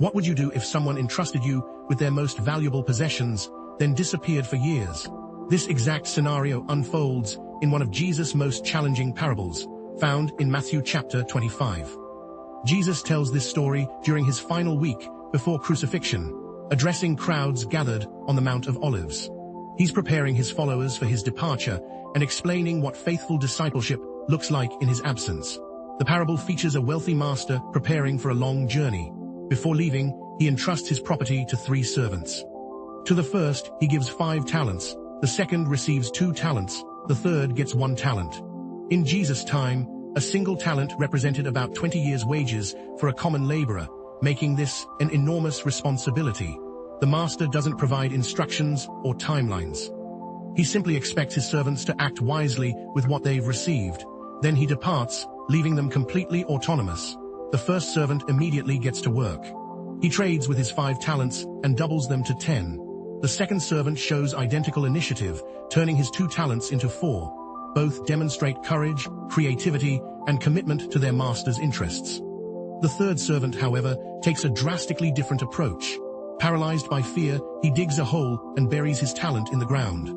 What would you do if someone entrusted you with their most valuable possessions, then disappeared for years? This exact scenario unfolds in one of Jesus' most challenging parables, found in Matthew chapter 25. Jesus tells this story during his final week before crucifixion, addressing crowds gathered on the Mount of Olives. He's preparing his followers for his departure and explaining what faithful discipleship looks like in his absence. The parable features a wealthy master preparing for a long journey. Before leaving, he entrusts his property to 3 servants. To the first, he gives 5 talents, the second receives 2 talents, the third gets 1 talent. In Jesus' time, a single talent represented about 20 years' wages for a common laborer, making this an enormous responsibility. The master doesn't provide instructions or timelines. He simply expects his servants to act wisely with what they've received. Then he departs, leaving them completely autonomous. The first servant immediately gets to work. He trades with his 5 talents and doubles them to 10. The second servant shows identical initiative, turning his 2 talents into 4. Both demonstrate courage, creativity, and commitment to their master's interests. The third servant, however, takes a drastically different approach. Paralyzed by fear, he digs a hole and buries his talent in the ground.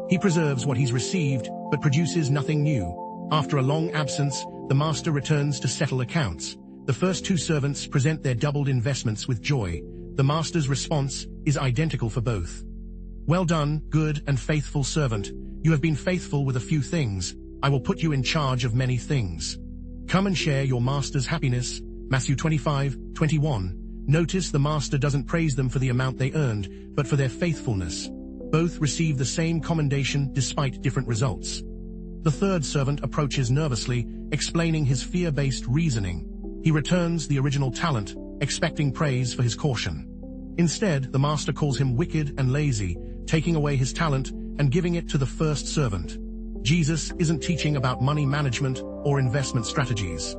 He preserves what he's received, but produces nothing new. After a long absence, the master returns to settle accounts. The first 2 servants present their doubled investments with joy. The master's response is identical for both. "Well done, good and faithful servant. You have been faithful with a few things. I will put you in charge of many things. Come and share your master's happiness." Matthew 25:21. Notice the master doesn't praise them for the amount they earned, but for their faithfulness. Both receive the same commendation despite different results. The third servant approaches nervously, explaining his fear-based reasoning. He returns the original talent, expecting praise for his caution. Instead, the master calls him wicked and lazy, taking away his talent and giving it to the first servant. Jesus isn't teaching about money management or investment strategies.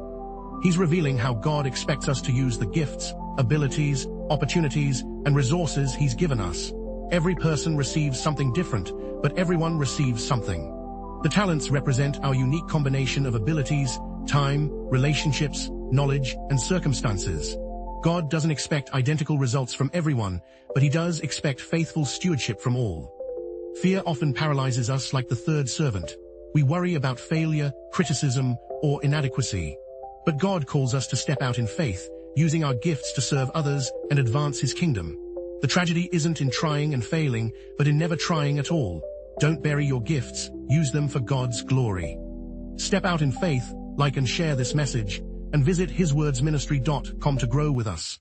He's revealing how God expects us to use the gifts, abilities, opportunities, and resources he's given us. Every person receives something different, but everyone receives something. The talents represent our unique combination of abilities, time, relationships, knowledge, and circumstances. God doesn't expect identical results from everyone, but he does expect faithful stewardship from all. Fear often paralyzes us like the third servant. We worry about failure, criticism, or inadequacy. But God calls us to step out in faith, using our gifts to serve others and advance his kingdom. The tragedy isn't in trying and failing, but in never trying at all. Don't bury your gifts, use them for God's glory. Step out in faith, like and share this message, and visit hiswordsministry.com to grow with us.